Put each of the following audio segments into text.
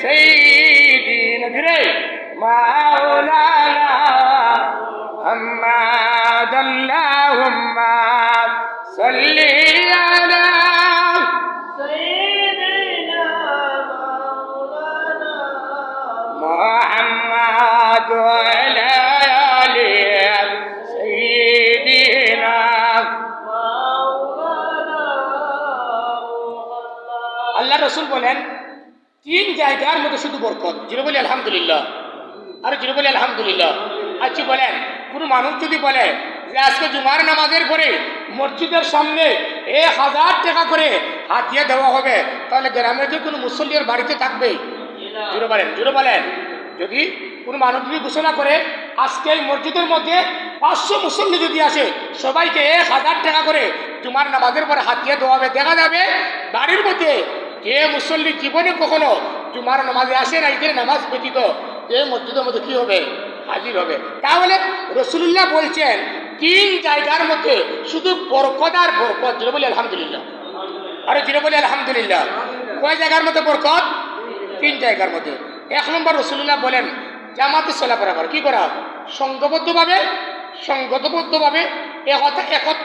سيدنا ধীরে مولانا محمد اللهم صل على سيدنا مولانا محمد وعلى آل سيدنا مولانا আল্লাহ রাসূল বলেন তিন জায়গার মধ্যে শুধু বরকত। যিনি বলি আলহামদুলিল্লাহ, আর যিনি বলি আলহামদুলিল্লাহ। আচ্ছা বলেন, কোনো মানুষ যদি বলে যে আজকে জুমার নামাজের পরে মসজিদের সামনে 1000 টাকা করে হাতিয়ে দেওয়া হবে, তাহলে গ্রামে কি কোনো মুসল্লির বাড়িতে থাকবে? জুড়ে বলেন, জুড়ে বলেন। যদি কোনো মানুষ যদি ঘোষণা করে আজকে এই মসজিদের মধ্যে 500 মুসল্লি যদি আসে, সবাইকে 1000 টাকা করে জুমার নামাজের পরে হাতিয়ে দেওয়া হবে, দেখা যাবে বাড়ির মধ্যে যে মুসল্লি জীবনে কখনো জুমার নামাজে আসে না, ঈদের নামাজ ব্যতীত যে মসজিদের মধ্যে কি হবে? হাজির হবে। তাহলে রাসূলুল্লাহ বলছেন তিন জায়গার মধ্যে শুধু বরকত আর বরকত। যেটা বলি আলহামদুলিল্লাহ, আরে যেটা বলি আলহামদুলিল্লাহ। কয় জায়গার মধ্যে বরকত? তিন জায়গার মধ্যে। 1 নম্বর রাসূলুল্লাহ বলেন জামাতে চলাফেরা করা। কি করা? সংঘবদ্ধভাবে, সংগতবদ্ধভাবে,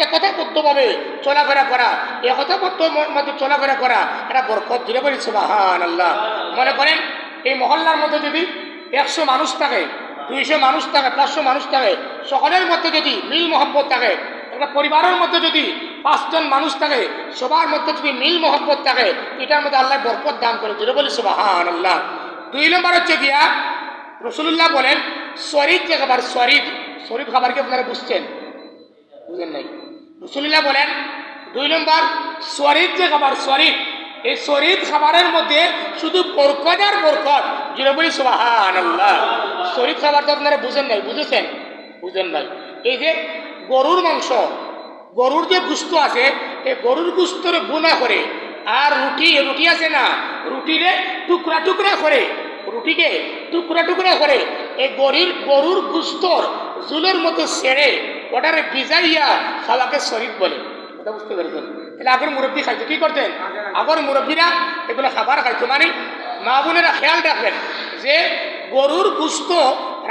একতাবদ্ধভাবে চলাফেরা করা, একতাবদ্ধ মধ্যে চলাফেরা করা, এটা বরকত। যেটা বলি সুবহানাল্লাহ। মনে করেন এই মহল্লার মধ্যে যদি 100 মানুষ থাকে, 200 মানুষ থাকে, 500 মানুষ থাকে, সকলের মধ্যে যদি মিল মহব্বত থাকে, একটা পরিবারের মধ্যে যদি 5 জন মানুষ থাকে, সবার মধ্যে যদি মিল মহব্বত থাকে, এটার মধ্যে আল্লাহ বরকত দান করে। যেটা বলি সুবহানাল্লাহ। 2 নম্বর হচ্ছে গিয়া রাসূলুল্লাহ বলেন শরীদ যে খাবার, শরীদ শরীদ খাবারকে আপনারা বুঝছেন? বুঝেন নাই? রাসূলুল্লাহ বলেন 2 নম্বর শরীদ যে খাবার, শরীদ, এই শরীদ খাবারের মধ্যে শুধু বরকত আর বরকত। যেটা বলি সুবহানাল্লাহ। শরীদ খাবার তো আপনারা বুঝেন নাই, বুঝেছেন? বুঝেন নাই। এই যে গরুর মাংস, গরুর যে গুস্ত আছে, এই গরুর গুস্তরে বোনা করে, আর রুটি, রুটি আছে না, রুটিরে টুকরা টুকরা করে, রুটিকে টুকরা টুকরা করে এই গরুর গুস্তর জুলের মতো ছেড়ে ওটারে ভিজাইয়া খাওয়াকে শরীদ বলে। এটা বুঝতে পেরেছেন? তাহলে আগের মুরব্বী খাইতো কি করতেন? আগের মুরব্বীরা এগুলো খাবার খাইতো। মানে মা বোনেরা খেয়াল রাখবেন যে গরুর গুস্ত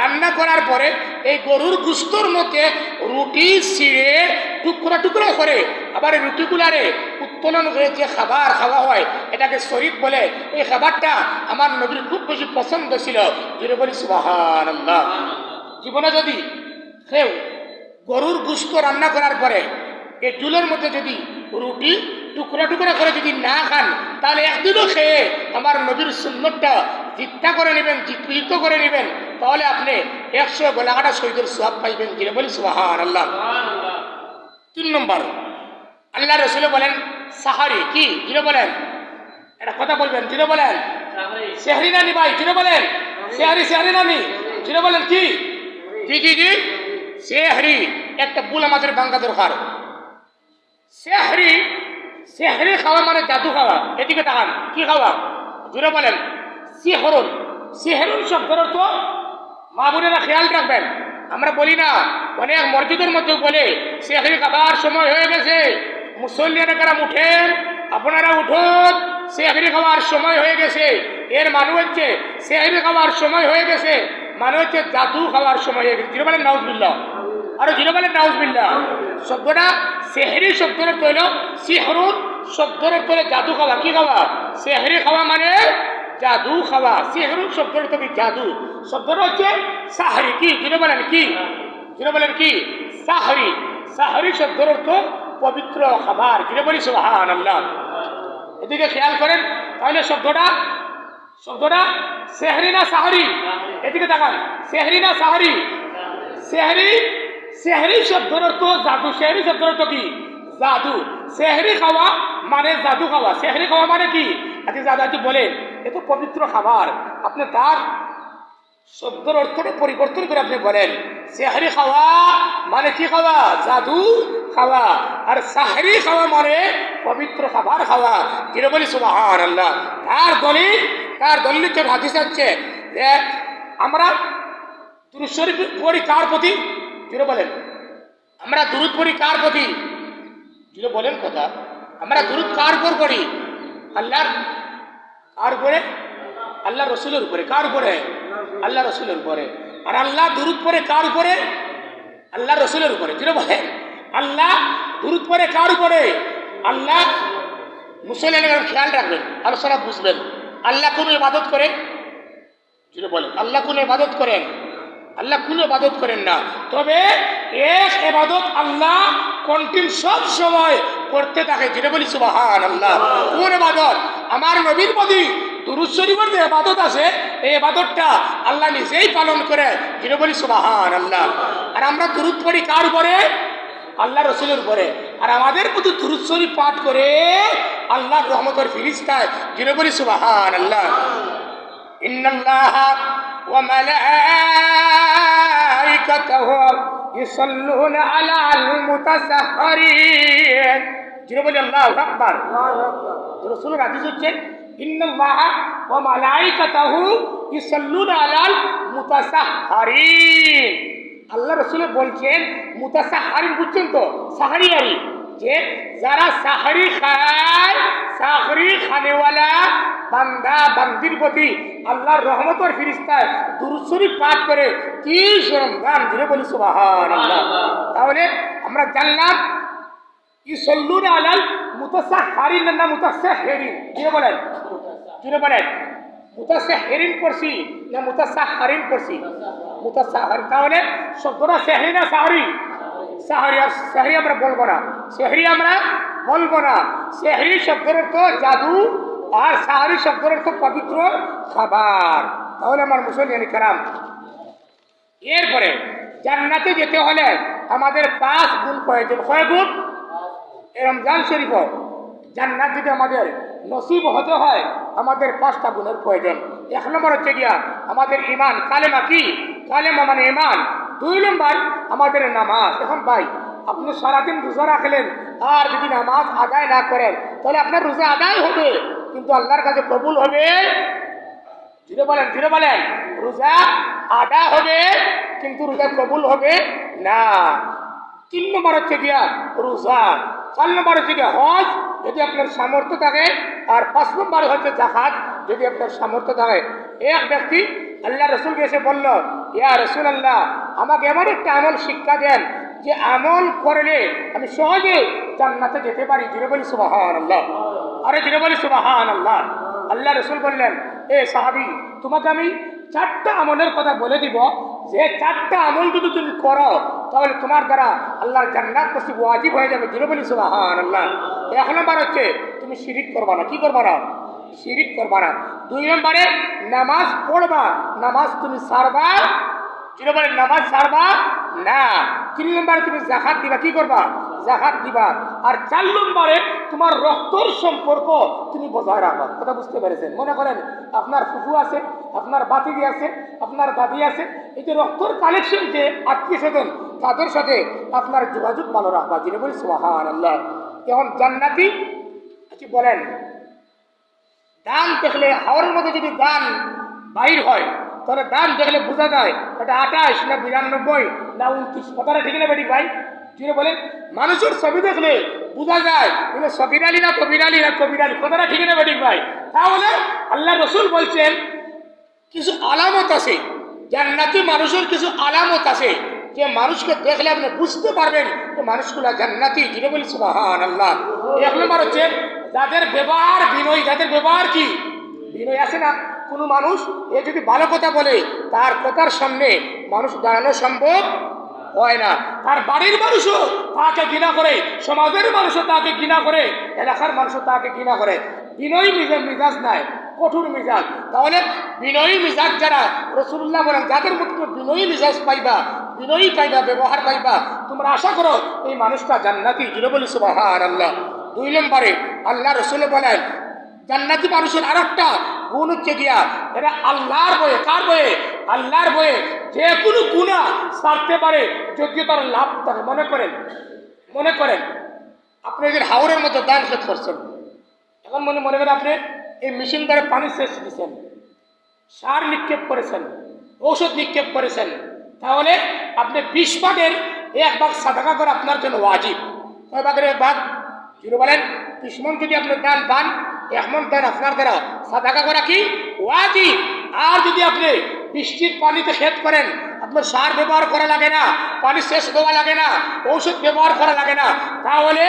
রান্না করার পরে এই গরুর গুস্তর মধ্যে রুটি ছিঁড়ে টুকরা টুকরা করে আবার এই রুটিগুলারে উত্তোলন করে যে খাবার খাওয়া হয় এটাকে শরীদ বলে। এই খাবারটা আমার নবীর খুব বেশি পছন্দ ছিল। যেটা বলি সুবহানাল্লাহ। জীবনে যদি কেউ গরুর গুস্ত রান্না করার পরে এই চুলের মধ্যে যদি রুটি টুকরা টুকরা করে যদি না খান, তাহলে একদিনও খেয়ে আমার নবীর সুন্নতটা জিত্যা করে নেবেন, জিত করে নেবেন, তাহলে আপনি 100 গোলাঘাটা শহীদের সওয়াব পাইবেন। যেটা বলি সুবহানাল্লাহ। 3 নম্বর আল্লাহ রাসূল বলেন সাহারি। কি? যেটা বলেন, এটা কথা বলবেন। যেটা বলেন সেহরি নানি ভাই, যেটা বলেন সেহরি, সেহরি নানি, যেটা বলেন কি? জি জি জি, সেহরি একটা বুলা মাছের বাঙ্গা দরকার। সেহরি, সেহরি খাওয়া মানে জাদু খাওয়া। এদিকে তাকান, কি খাওয়া? জুড়ে বলেন সিহরুন। সিহরুন শব্দের অর্থ মা বোনেরা খেয়াল রাখবেন, আমরা বলি না, অনেক মসজিদের মধ্যে বলে সেহরি খাবার সময় হয়ে গেছে, মুসল্লিরা কারাম উঠেন, আপনারা উঠুন, সেহরি খাওয়ার সময় হয়ে গেছে। এর মানে হচ্ছে সেহরি খাওয়ার সময় হয়ে গেছে মানে হচ্ছে জাদু খাওয়ার সময় হয়ে গেছে। জিরো বলেন নাউজুবিল্লাহ, আরো জিরো বলেন নাউজুবিল্লাহ। শব্দটা সেহরি শব্দের অর্থ হইল সিহরুন, শব্দের অর্থ হলো জাদু খাওয়া। কি খাওয়া? সেহরি খাওয়া মানে জাদু খাওয়া। সিহরুন শব্দের অর্থ কি? জাদু। শব্দটা হচ্ছে সাহরি। কি? জিরো বলেন কি? জিরো বলেন কি? সাহরি। সাহরি শব্দের অর্থ পবিত্র খাবার। জিরো বলি সুবহানাল্লাহ। এদিকে খেয়াল করেন, তাহলে শব্দটা সেহরি না সাহরি? এদিকে তাকান, সেহরি না সাহরি? সেহরি, সেহরি শব্দের অর্থ জাদু। সেহরি শব্দের অর্থ কি? জাদু। সেহরি খাওয়া মানে জাদু খাওয়া। সেহরি খাওয়া মানে কি? আজকে দাদাজি বলেন এ তো পবিত্র খাবার, আপনি তার শব্দের অর্থটা পরিবর্তন করে আপনি বলেন সেহরি খাওয়া মানে কি খাওয়া? জাদু খাওয়া। আর সাহরি খাওয়া মানে পবিত্র খাবার খাওয়া। যেটা বলি সুবহানাল্লাহ। তার দলিল হাদিস হচ্ছে যে আমরা দুরূদ শরীফ পড়ি কার প্রতি? যেটা বলেন আমরা দুরূদ পড়ি কার প্রতি? যেটা বলেন কথা, আমরা দুরূদ কার উপর পড়ি? আল্লাহর। কার উপরে? আল্লাহ রসুলের উপরে। কার উপরে? আল্লাহ রসুলের উপরে। আর আল্লাহ দুরূদ পড়ে কার উপরে? আল্লাহ রসুলের উপরে। যেটা বলেন আল্লাহ দুরূদ পড়ে কার উপরে? আল্লাহ। মুসলমানের খেয়াল রাখবেন, আলোচনা বুঝবেন। আল্লাহ কোন ইবাদত করে? যেটা বলেন আল্লাহ কোন ইবাদত করেন? আল্লাহ কোন ইবাদত করেন না। তবে এক ইবাদত আল্লাহ কন্টিনিউ সব সময় করতে থাকে, যেটা বলি সুবহানাল্লাহ। কোন ইবাদত? আমার নবীর প্রতি দুরূদ শরীফের যে ইবাদত আছে, এই ইবাদতটা আল্লাহ নিজেই পালন করে, যেটা বলি সুবহানাল্লাহ। আর আমরা দুরূদ পড়ি কার উপরে? আল্লাহ রসুলের উপরে। আর আমাদের প্রতি দুরূদ শরীফ পাঠ করে আল্লাহর রহমতের ফিরিস্তায়, যেটা বলি সুবহানাল্লাহ। ইন্নাল্লাহা ওয়া মালাইকাতাহু ইউসাল্লুনা আলাল মুতাসাহহিরিন। যেটা বলি আল্লাহু আকবার। রাসূলের হাদিস হচ্ছে ইন্নাল্লাহা ওয়া মালাইকাতাহু ইউসাল্লুনা আলাল মুতাসাহহিরিন। আল্লাহ রসুল বলছেন মুতাসাহহিরিন, বুঝছেন তো? সাহারিয়ারি, যে যারা সাহারি খায়, সাহারি খানেওয়ালা বান্দা বান্দির প্রতি আল্লাহর রহমতের ফিরিস্তায় দুরূদ শরীফ পাঠ করে কি শরমগান, যেটা বলি সুবহানাল্লাহ। তাহলে আমরা জানলাম ইউসাল্লুনা আলাল মুতাসাহহিরিন না মুতাসাহহিরিন? যেটা বলেন, যেটা বলেন মুতাসাহহিরিন পড়ছি না মুতাসাহহিরিন পড়ছি? মুতাসাহহিরিন। তাহলে শব্দটা সাহরি না সাহরি? সাহরি। আর সাহরি আমরা বলবো না, সাহরি আমরা বলবো না। সাহরি শব্দের অর্থ জাদু, আর সাহরি শব্দের অর্থ পবিত্র খাবার। তাহলে আমার মুসলমান কেরাম, এরপরে জান্নাতে যেতে হলে আমাদের 5 গুণ প্রয়োজন। কয় গুণ? রমজান শরীফ জান্নাত যদি আমাদের নসিব হতে হয়, আমাদের 5টা গুণের প্রয়োজন। 1 নম্বর হচ্ছে গিয়া আমাদের ঈমান, কালেমা। কি কালেমা? মানে ঈমান। 2 নম্বর আমাদের নামাজ। এখন ভাই, আপনি সারাদিন রোজা রাখলেন, আর যদি নামাজ আদায় না করেন, তাহলে আপনার রোজা আদায় হবে, কিন্তু আল্লাহর কাছে কবুল হবে? জুড়ে বলেন, জুড়ে বলেন। রোজা আদায় হবে, কিন্তু রোজা কবুল হবে না। 3 নম্বর হচ্ছে গিয়া রোজা। 4 নম্বর হচ্ছে গিয়া হজ, যদি আপনার সামর্থ্য থাকে। আর 5 নম্বর হচ্ছে যাকাত, যদি আপনার সামর্থ্য থাকে। এক ব্যক্তি আল্লাহ রসুলকে এসে বলল, ইয়া রাসূলুল্লাহ, আমাকে এমন একটা আমল শিক্ষা দেন যে আমল করলে আমি সহজে জান্নাতে যেতে পারি। জুড়ে বলি সুবহানাল্লাহ। আরে জুড়ে বলি সুবহানাল্লাহ। আল্লাহ রসুল বললেন, এ সাহাবী, তোমাকে আমি 4টা আমলের কথা বলে দিব, যে 4টা আমল যদি তুমি করো, তাহলে তোমার দ্বারা আল্লাহর জান্নাত নসিব ওয়াজিব হয়ে যাবে। জুড়ে বলি সুবহানাল্লাহ। 1 নম্বর হচ্ছে তুমি শিরিক করবা না। কি করবা না? শিরিক করবা না। 2 নম্বরে নামাজ পড়বা, নামাজ তুমি ছাড়বা। জুড়ে বলেন, নামাজ ছাড়বা না। 3 নম্বরে তুমি যাকাত দিবা। কি করবা? যাকাত দিবা। আর 4 নম্বরে তোমার রক্তর সম্পর্ক তুমি বজায় রাখবা। কথা বুঝতে পেরেছেন? মনে করেন আপনার ফুফু আছে, আপনার বাতিদি আছে, আপনার দাদি আছে, এই যে রক্তর কালেকশন, যে আত্মীয় স্বজন, তাদের সাথে আপনার যোগাযোগ ভালো রাখবা। যিনি বলি সুবহানাল্লাহ। এখন জান্নাতি কি বলেন, দান দেখলে, হাওরের মধ্যে যদি দান বাইর হয়, তাহলে দান দেখলে বোঝা যায় এটা 28 না 92 না 29। কথাটা ঠিক না বেটি ভাই? যিনি বলেন মানুষের ছবি দেখলে বোঝা যায় এটা সবির আলী না কবির আলী না কবির আলী। কথাটা ঠিক না বেটি ভাই? তাহলে আল্লাহ রসুল বলছেন কিছু আলামত আছে, জান্নাতি মানুষের কিছু আলামত আছে, যে মানুষকে দেখলে আপনি বুঝতে পারবেন যে মানুষগুলা জান্নাতি। যিনি বলি সুবহানাল্লাহ। 1 নম্বর হচ্ছে যাদের ব্যবহার বিনয়ী। যাদের ব্যবহার কি? বিনয় আছে না? কোনো মানুষ এ যদি ভালো কথা বলে, তার কথার সামনে মানুষ দাঁড়ানো সম্ভব হয় না। তার বাড়ির মানুষও তাকে ঘৃণা করে, সমাজের মানুষও তাকে ঘৃণা করে, এলাকার মানুষও তাকে ঘৃণা করে। বিনয়ী মিজাজ নাই, কঠোর মিজাজ। তাহলে বিনয়ী মিজাজ যারা, রাসূলুল্লাহ বলেন যাদের মধ্যে বিনয়ী মিজাজ পাইবা, বিনয়ী পাইবা, ব্যবহার পাইবা, তোমরা আশা করো এই মানুষটা জান্নাতি। যিনি বলি সুবহানাল্লাহ। 2 নম্বরে আল্লাহ রসুল বলেন জান্নাতি মানুষের আরেকটা গুণ হচ্ছে গিয়া এরা আল্লাহর বয়ে। কার বয়ে? আল্লাহর বয়ে যে কোনো গুনাহ ছাড়তে পারে যদি তার লাভ থাকে। মনে করেন আপনি যে হাওরের মধ্যে দান শেষ করছেন, এখন মনে করেন আপনি এই মেশিন দ্বারা পানি সেচ দিচ্ছেন, সার নিক্ষেপ করেছেন, ঔষধ নিক্ষেপ করেছেন, তাহলে আপনি 20 ভাগের 1 ভাগ সাদাকা করে আপনার জন্য ওয়াজিব। কয় ভাগের 1 ভাগ? যিনি বলেন 20 মণ যদি আপনি দান পান, এখন দান আপনার দ্বারা সাদাকা করা কি ওয়াজিব। আর যদি আপনি বৃষ্টির পানিতে ক্ষেত করেন, আপনার সার ব্যবহার করা লাগে না, পানি শেষ দেওয়া লাগে না, ঔষধ ব্যবহার করা লাগে না, তাহলে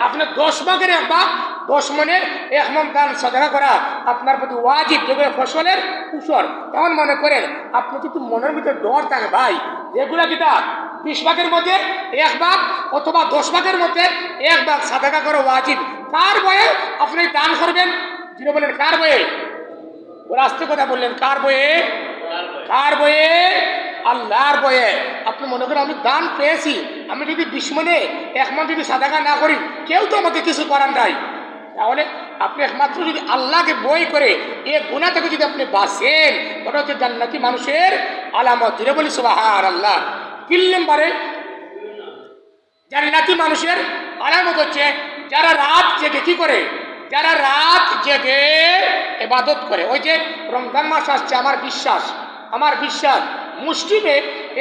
আপনার 10 ভাগের 1 ভাগ 10 মণের 1 মণ দান সাদাকা করা আপনার প্রতি ওয়াজিব, যেগুলো ফসলের কুশল। এমন মনে করেন আপনি কিন্তু মনের ভিতরে ডর থাকে ভাই, এগুলা কিতা 20 ভাগের মধ্যে 1 ভাগ অথবা 10 ভাগের মধ্যে 1 ভাগ সাদাকা করা ওয়াজিব। কার বয়ে আপনি দান করবেন? যিনি বলেন কার বয়ে? ওর আস্তে কথা বললেন, কার বয়ে? কার বয়ে? আল্লাহর বয়ে। আপনি মনে করেন আমি দান পেয়েছি, আমি যদি 20 মণে 1 মণ যদি সাদাকা না করি, কেউ তো আমাকে কিছু করার নাই। তাহলে আপনি একমাত্র যদি আল্লাহকে বই করে এ গুনাহ থেকে যদি আপনি বাঁচেন, ওটা হচ্ছে জান্নাতি মানুষের আলামত। যেটা বলি সুবহানাল্লাহ। 3 নম্বরে জান্নাতি মানুষের আলামত হচ্ছে যারা রাত জেগে কি করে? যারা রাত জেগে ইবাদত করে। ওই যে রমজান মাস আসছে, আমার বিশ্বাস মুসলিমে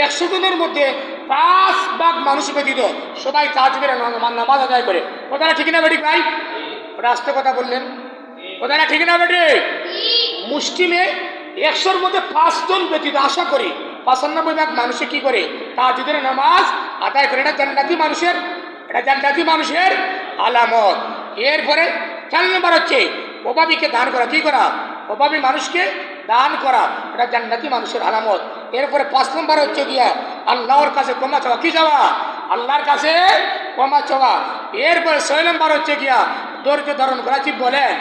100 জনের মধ্যে 5 ভাগ মানুষ ব্যতীত সবাই তাজবের নামাজ আদায় করে। কথাটা ঠিক না বেটি ভাই? ওটা আস্তে কথা বললেন, কথাটা ঠিক না বেটি? মুসলিমে 100-র মধ্যে 5 জন ব্যতীত আশা করি 95 ভাগ মানুষে কি করে? তাজবের নামাজ আদায় করে। এটা জান্নাতি মানুষের আলামত। এরপরে 4 নম্বর হচ্ছে অভাবীকে দান করা। কি করা? অভাবী মানুষকে দান করা, এটা জান্নাতি মানুষের আলামত। এরপরে 5 নম্বর হচ্ছে গিয়া আল্লাহর কাছে ক্ষমা চাওয়া। কি চাওয়া? আল্লাহর কাছে ক্ষমা চাওয়া। এরপরে 6 নম্বর হচ্ছে গিয়া ধৈর্য ধারণ করা। কি বলেন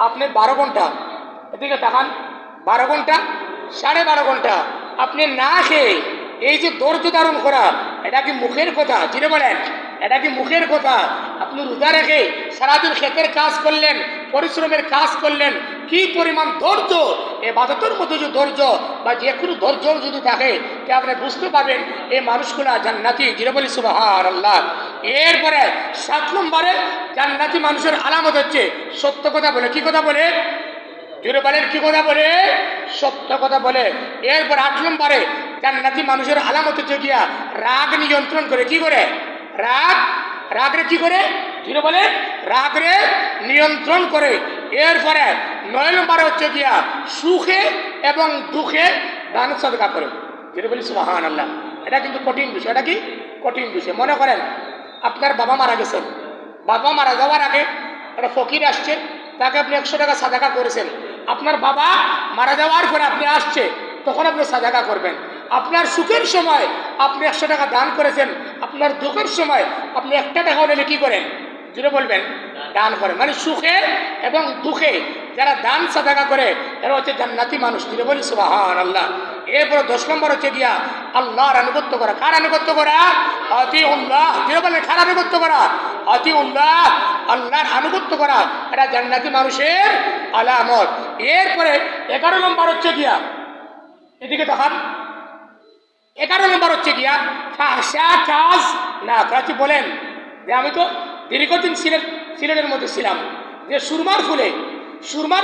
আপনি 12 ঘন্টা, এদিকে তাকান, 12 ঘন্টা 12.5 ঘন্টা আপনি না খেয়ে এই যে ধৈর্য ধারণ করা, এটা কি মুখের কথা? যিনি বলেন এটা কি মুখের কথা? আপনি রোজা রেখে সারাদিন ক্ষেতের কাজ করলেন, পরিশ্রমের কাজ করলেন, কি পরিমাণ ধৈর্য! ইবাদতের মধ্যে যে ধৈর্য বা যে কোনো ধৈর্য যদি থাকে, তা আপনি বুঝতে পারবেন এই মানুষগুলা জান্নাতি। যিনি বলি সুবহানাল্লাহ। এরপরে 7 নম্বরে জান্নাতি মানুষের আলামত হচ্ছে সত্য কথা বলে। কি কথা বলে? জোরে বলেন, কি কথা বলে? সত্য কথা বলে। এরপর 8 নম্বরে জান্নাতি মানুষের আলামত হচ্ছে গিয়া রাগ নিয়ন্ত্রণ করে। কি করে? রাগরে কি করে? জোরে বলেন, রাগরে নিয়ন্ত্রণ করে। এরপরে 9 নম্বরে হচ্ছে গিয়া সুখে এবং দুঃখে দান সাদকা করে। জোরে বলি সুবহানাল্লাহ। এটা কিন্তু কঠিন বিষয়। এটা কি কঠিন বিষয়? মনে করেন আপনার বাবা মারা গেছেন, বাবা মারা যাওয়ার আগে একটা ফকির আসছে, তাকে আপনি 100 টাকা সাদাকা করেছেন। আপনার বাবা মারা যাওয়ার পরে আপনি আসছে, তখন আপনি সাদাকা করবেন। আপনার সুখের সময় আপনি 100 টাকা দান করেছেন, আপনার দুঃখের সময় আপনি 1 টাকা হলে কি করেন? জুড়ে বলবেন, দান করেন। মানে সুখে এবং দুঃখে যারা দান সাদাকা করে এরা হচ্ছে জান্নাতি মানুষ। জুড়ে বলি সুবহানাল্লাহ। এরপরে 10 নম্বর হচ্ছে গিয়া আল্লাহর আনুগত্য করা। কার আনুগত্য করা? আতিউল্লাহ। জুড়ে বলেন, কার আনুগত্য করা? আতিউল্লাহ, আল্লাহর আনুগত্য করা, এটা জান্নাতি মানুষের আলামত। এরপরে 11 নম্বর হচ্ছে গিয়া, এদিকে দেখান, 11 নম্বর হচ্ছে গিয়া ফাহশা কাজ না করা। কি বলেন যে আমি তো দীর্ঘদিন সিলেটের মধ্যে ছিলাম, যে সুরমার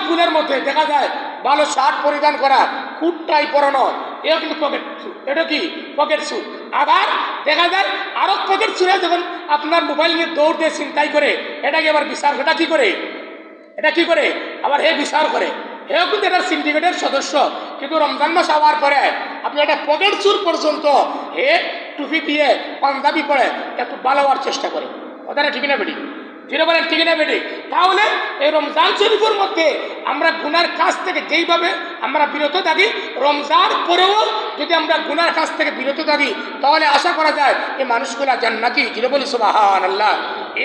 ফুলের মধ্যে দেখা যায় ভালো শার্ট পরিধান করা, কুটটাই পরানো, এও কিন্তু পকেট স্যুট। এটা কি পকেট স্যুট? আবার দেখা যায় আরো পকেট স্যুটে যখন আপনার মোবাইল নিয়ে দৌড় দিয়ে চিন্তাই করে, এটাকে আবার বিচার, এটা কি করে? এটা কি করে? আবার হে বিচার করে, হেও কিন্তু এটা সিন্ডিকেটের সদস্য। কিন্তু রমজান মাস হওয়ার পরে আপনি একটা পকেট চুর পর্যন্ত হে টুপি দিয়ে পাঞ্জাবি পরে একটু ভালো হওয়ার চেষ্টা করে। কথাটা ঠিক না বেটি? যেটা বলেন ঠিক না বেটি? তাহলে এই রমজান শরীফের মধ্যে আমরা গুনার কাজ থেকে যেইভাবে আমরা বিরত থাকি, রমজান পরেও যদি আমরা গুনার কাজ থেকে বিরত থাকি, তাহলে আশা করা যায় এই মানুষগুলা জান্নাতি। যেটা বলি সুবহানাল্লাহ।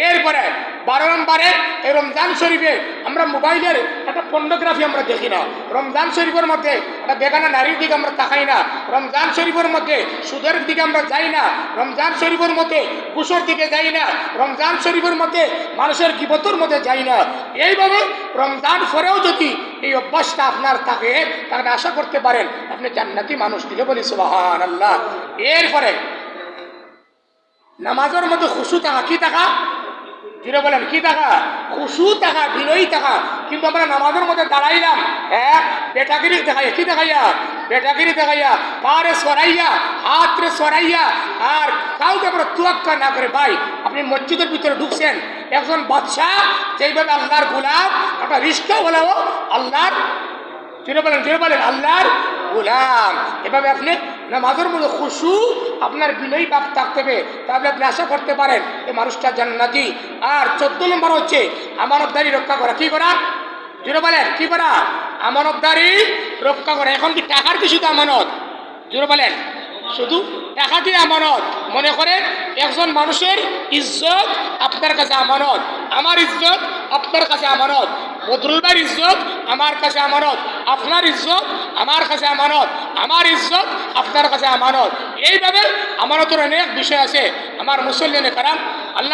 এরপরে 12 নম্বরে এই রমজান শরীফে আমরা মোবাইলের একটা পর্নোগ্রাফি আমরা দেখি না। রমজান শরীফের মধ্যে একটা বেগানা নারীর দিকে আমরা তাকাই না। রমজান শরীফের মধ্যে সুদের দিকে আমরা যাই না। রমজান শরীফের মধ্যে ঘুষের দিকে যাই না। রমজান শরীফের মধ্যে মানুষের গীবতের মধ্যে যাই না। এইভাবে রমজান পরেও যদি এই অভ্যাসটা আপনার থাকে, তাহলে আশা করতে পারেন আপনি জান্নাতি মানুষ। দিকে বলি সুবহানাল্লাহ। এরপরে নামাজের মধ্যে খুশু থাকা। কি থাকা? যেটা বলেন কি থাকা? খুশু থাকা, বিনয়ী থাকা। কিন্তু আমরা নামাজের মধ্যে দাঁড়াইলাম, হ্যাঁ বেটাগিরি দেখাইয়া, কি দেখাইয়া? বেটাগিরি দেখাইয়া, পারে সরাইয়া, হাতরে সরাইয়া, আর কাউকে আমরা তুয়াক্কা না করে। ভাই আপনি মসজিদের ভিতরে ঢুকছেন, একজন বাদশাহ যেইভাবে আল্লাহর গোলাম, একটা রিস্কা হলেও আল্লাহর জুড়ে বলেন আল্লাহর গোলাম। এভাবে আপনি নামাজের মধ্যে খুশু আপনার বিনয়ী ভাব থাকতে হবে, তাহলে আপনি আশা করতে পারেন এই মানুষটা জান্নাতি। আর 14 নম্বর হচ্ছে আমানতদারি রক্ষা করা। কি করা? জুড়ে বলেন কি করা? আমানতদারি রক্ষা করা। এখন কি টাকার কি শুধু আমানত? জুড়ে বলেন শুধু টাকাটি আমানত। মনে করেন একজন মানুষের ইজ্জত আপনার কাছে আমানত, আমার ইজ্জত আপনার কাছে আমানত, বদরুল ভাইয়ের ইজ্জত আমার কাছে আমানত, আপনার ইজ্জত আমার কাছে আমানত, আমার ইজ্জত আপনার কাছে আমানত। এইভাবে আমানতের অনেক বিষয় আছে। আমার মুসল্লিনে কারাম, আল্লাহ